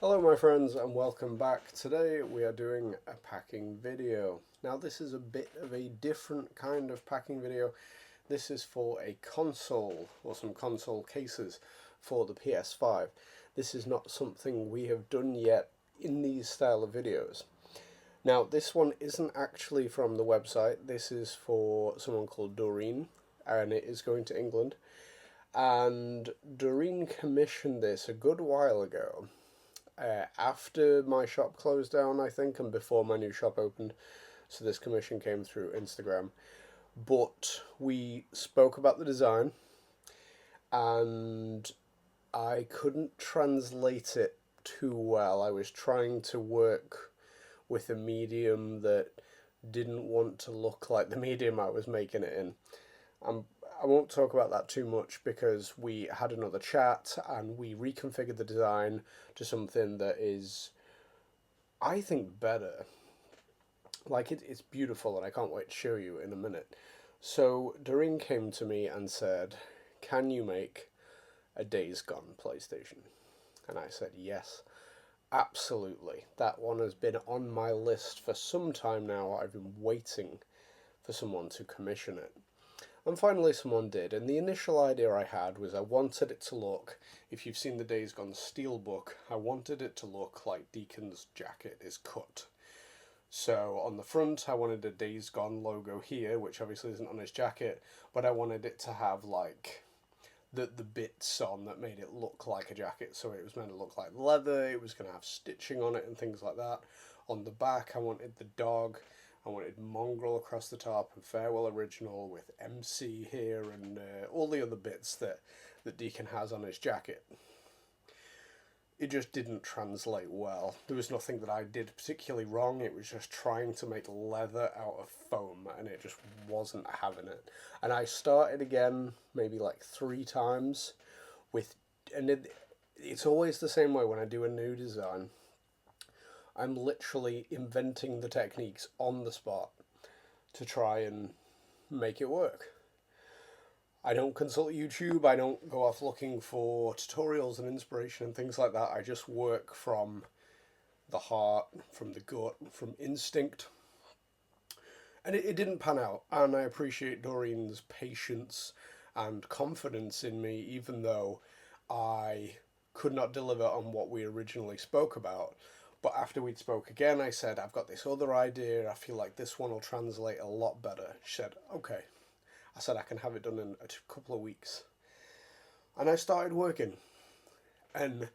Hello my friends and welcome back. Today we are doing a packing video. Now this is a bit of a different kind of packing video. This is for a console or some console cases for the PS5. This is not something we have done yet in these style of videos. Now this one isn't actually from the website. This is for someone called Doreen and it is going to England. And Doreen commissioned this a good while ago. After my shop closed down, I think, and before my new shop opened. So this commission came through Instagram. But we spoke about the design, and I couldn't translate it too well. I was trying to work with a medium that didn't want to look like the medium I was making it in. I won't talk about that too much because we had another chat and we reconfigured the design to something that is, I think, better. Like, it's beautiful and I can't wait to show you in a minute. So, Doreen came to me and said, "Can you make a Days Gone PlayStation?" And I said, "Yes, absolutely. That one has been on my list for some time now. I've been waiting for someone to commission it. And finally someone did, and the initial idea I had was I wanted it to look, if you've seen the Days Gone Steelbook, I wanted it to look like Deacon's jacket is cut. So on the front I wanted a Days Gone logo here, which obviously isn't on his jacket, but I wanted it to have like the bits on that made it look like a jacket, so it was meant to look like leather, it was going to have stitching on it and things like that. On the back I wanted the dog, I wanted Mongrel across the top and Farewell Original with MC here and all the other bits that Deacon has on his jacket. It just didn't translate well. There was nothing that I did particularly wrong. It was just trying to make leather out of foam and it just wasn't having it. And I started again maybe like 3 times with, and it's always the same way when I do a new design. I'm literally inventing the techniques on the spot to try and make it work. I don't consult YouTube, I don't go off looking for tutorials and inspiration and things like that. I just work from the heart, from the gut, from instinct. And it didn't pan out, and I appreciate Doreen's patience and confidence in me, even though I could not deliver on what we originally spoke about. But after we'd spoke again, I said, "I've got this other idea. I feel like this one will translate a lot better." She said, "Okay." I said, "I can have it done in a couple of weeks." And I started working. And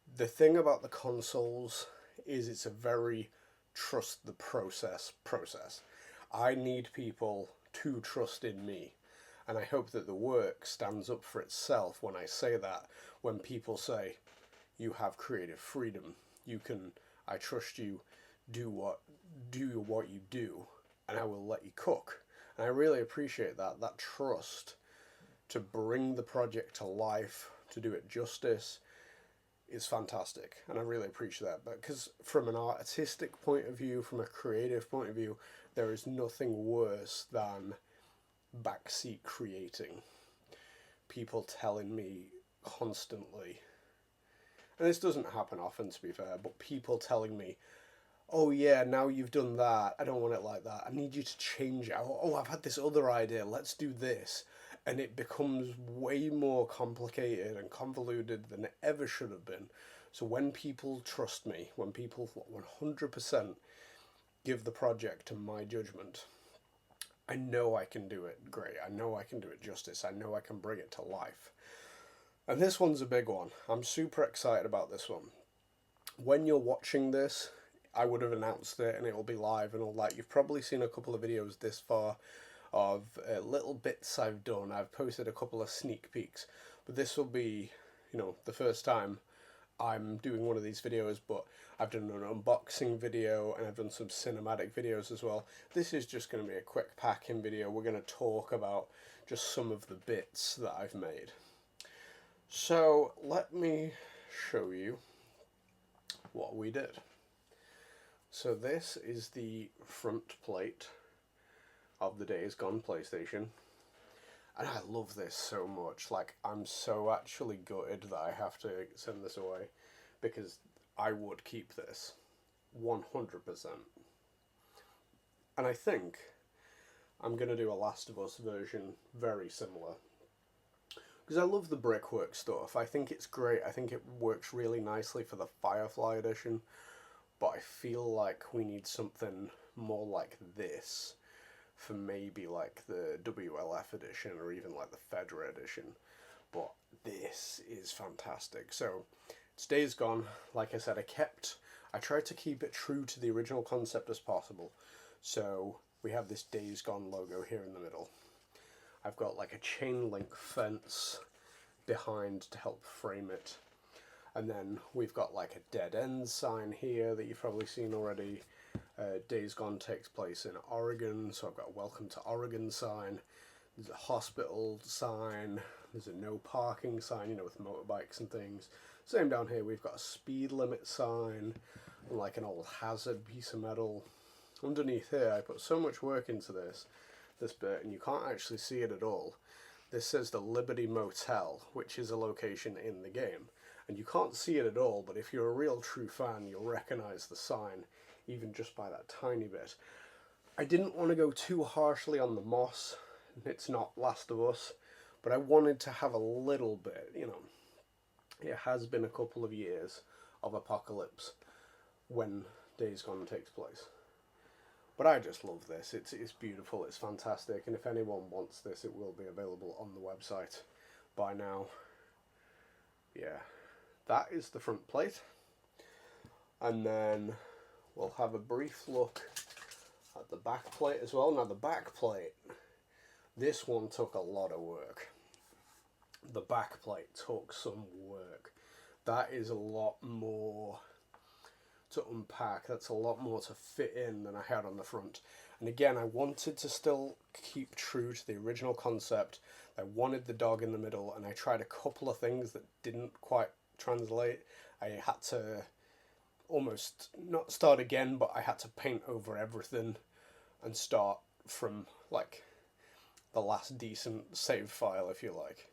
the thing about the consoles is it's a very trust the process. I need people to trust in me. And I hope that the work stands up for itself when I say that. When people say, "You have creative freedom. You can, I trust you, do what you do, and I will let you cook." And I really appreciate that trust to bring the project to life, to do it justice, is fantastic. And I really appreciate that. But because from an artistic point of view, from a creative point of view, there is nothing worse than backseat creating. People telling me constantly, and this doesn't happen often to be fair, but people telling me, "Oh yeah, now you've done that, I don't want it like that, I need you to change it. Oh, I've had this other idea, let's do this." And it becomes way more complicated and convoluted than it ever should have been. So when people trust me, when people 100% give the project to my judgment, I know I can do it great. I know I can do it justice. I know I can bring it to life. And this one's a big one. I'm super excited about this one. When you're watching this, I would have announced it and it will be live and all that. You've probably seen a couple of videos this far of little bits I've done. I've posted a couple of sneak peeks, but this will be, the first time I'm doing one of these videos, but I've done an unboxing video and I've done some cinematic videos as well. This is just going to be a quick packing video. We're going to talk about just some of the bits that I've made. So let me show you what we did. So this is the front plate of the Days Gone PlayStation. And I love this so much. Like, I'm so actually gutted that I have to send this away because I would keep this 100%. And I think I'm going to do a Last of Us version very similar. Because I love the brickwork stuff. I think it's great. I think it works really nicely for the Firefly edition. But I feel like we need something more like this for maybe like the WLF edition or even like the Fedra edition. But this is fantastic. So it's Days Gone. Like I said, I tried to keep it true to the original concept as possible. So we have this Days Gone logo here in the middle. I've got like a chain link fence behind to help frame it. And then we've got like a dead end sign here that you've probably seen already. Days Gone takes place in Oregon, so I've got a Welcome to Oregon sign. There's a hospital sign. There's a no parking sign, you know, with motorbikes and things. Same down here, we've got a speed limit sign and like an old hazard piece of metal. Underneath here, I put so much work into this bit, and you can't actually see it at all. This says the Liberty Motel, which is a location in the game. And you can't see it at all, but if you're a real true fan, you'll recognize the sign, even just by that tiny bit. I didn't want to go too harshly on the moss. It's not Last of Us, but I wanted to have a little bit, you know. It has been a couple of years of apocalypse when Days Gone takes place. But I just love this. It's beautiful, it's fantastic, and if anyone wants this, it will be available on the website by now. Yeah, that is the front plate. And then we'll have a brief look at the back plate as well. Now the back plate, this one took a lot of work. The back plate took some work. That is a lot more to unpack. That's a lot more to fit in than I had on the front. And again, I wanted to still keep true to the original concept. I wanted the dog in the middle, and I tried a couple of things that didn't quite translate. I had to almost not start again, but I had to paint over everything and start from like the last decent save file, if you like.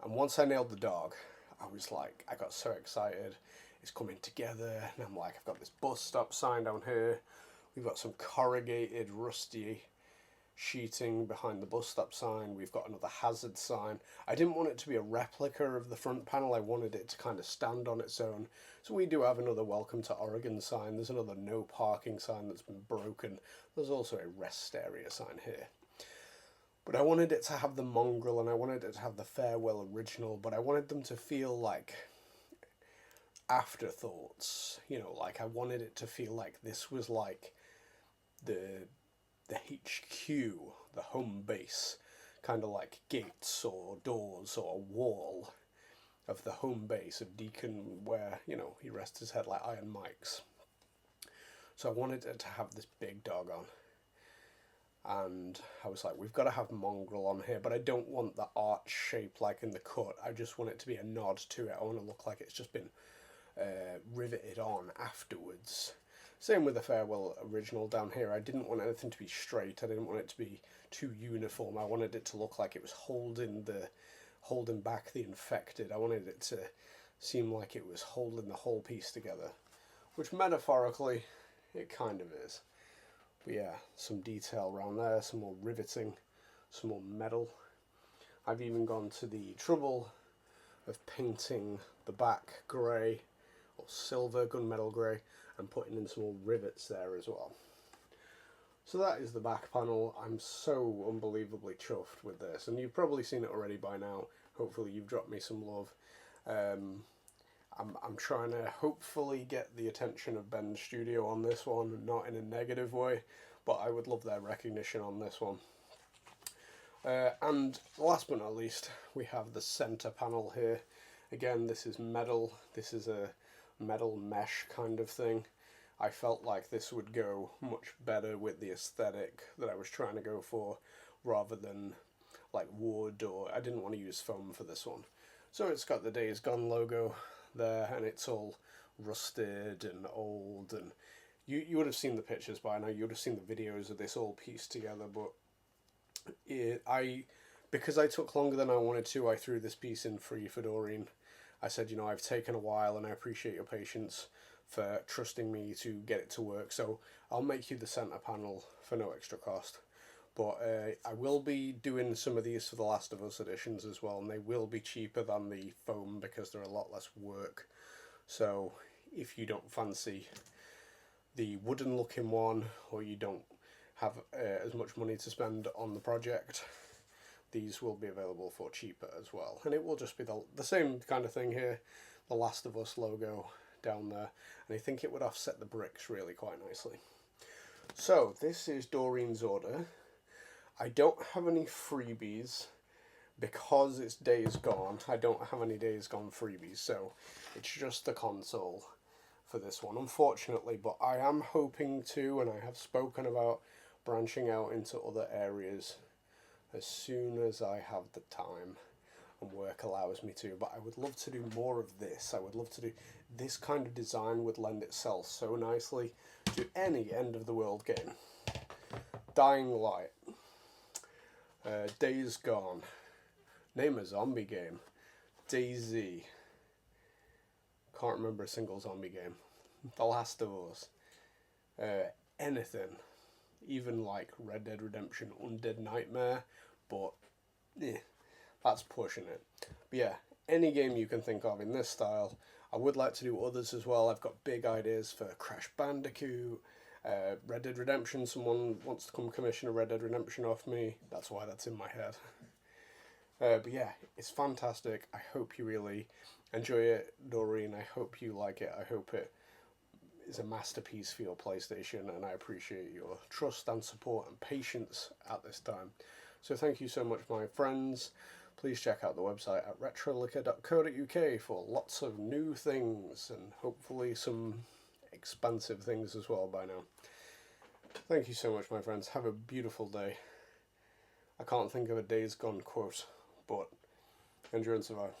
And once I nailed the dog, I was like, I got so excited. It's coming together, and I'm like, I've got this bus stop sign down here. We've got some corrugated, rusty sheeting behind the bus stop sign. We've got another hazard sign. I didn't want it to be a replica of the front panel. I wanted it to kind of stand on its own. So we do have another Welcome to Oregon sign. There's another no parking sign that's been broken. There's also a rest area sign here. But I wanted it to have the mongrel, and I wanted it to have the farewell original, but I wanted them to feel like afterthoughts, you know, like I wanted it to feel like this was like the HQ, the home base, kind of like gates or doors or a wall of the home base of Deacon, where, you know, he rests his head like Iron Mike's. So I wanted it to have this big dog on. And I was like, we've got to have mongrel on here, but I don't want the arch shape like in the cut. I just want it to be a nod to it. I want to look like it's just been riveted on afterwards. Same with the farewell original down here. I didn't want anything to be straight. I didn't want it to be too uniform. I wanted it to look like it was holding back the infected. I wanted it to seem like it was holding the whole piece together, which metaphorically it kind of is. But yeah, some detail around there, some more riveting, some more metal. I've even gone to the trouble of painting the back grey or silver gunmetal grey and putting in some more rivets there as well. So that is the back panel. I'm so unbelievably chuffed with this, and you've probably seen it already by now. Hopefully you've dropped me some love. I'm trying to hopefully get the attention of Ben's studio on this one, not in a negative way, but I would love their recognition on this one. And last but not least, we have the center panel here. Again, this is metal. This is a metal mesh kind of thing. I felt like this would go much better with the aesthetic that I was trying to go for, rather than like wood, or I didn't want to use foam for this one. So it's got the Days Gone logo there, and it's all rusted and old, and you would have seen the pictures by now. You would have seen the videos of this all pieced together, but because I took longer than I wanted to, I threw this piece in free for Doreen, I said, you know, I've taken a while and I appreciate your patience for trusting me to get it to work. So I'll make you the center panel for no extra cost. But I will be doing some of these for the Last of Us editions as well, and they will be cheaper than the foam because they're a lot less work. So if you don't fancy the wooden looking one, or you don't have as much money to spend on the project, these will be available for cheaper as well. And it will just be the same kind of thing here, the Last of Us logo down there, and I think it would offset the bricks really quite nicely. So this is Doreen's order. I don't have any freebies because it's Days Gone. I don't have any Days Gone freebies, so it's just the console for this one, unfortunately. But I am hoping to, and I have spoken about branching out into other areas as soon as I have the time and work allows me to. But I would love to do more of this. I would love to do this kind of design. Would lend itself so nicely to any end of the world game. Dying Light, Days Gone, name a zombie game, DayZ, can't remember a single zombie game, The Last of Us, anything, even like Red Dead Redemption Undead Nightmare, but that's pushing it. But yeah, any game you can think of in this style. I would like to do others as well. I've got big ideas for Crash Bandicoot, Red Dead Redemption. Someone wants to come commission a Red Dead Redemption off me. That's why that's in my head. But yeah, it's fantastic. I hope you really enjoy it, Doreen. I hope you like it. I hope it is a masterpiece for your PlayStation, and I appreciate your trust and support and patience at this time. So thank you so much, my friends. Please check out the website at retroliquor.co.uk for lots of new things and hopefully some expansive things as well by now. Thank you so much, my friends. Have a beautiful day. I can't think of a Days Gone quote, but endure and survive.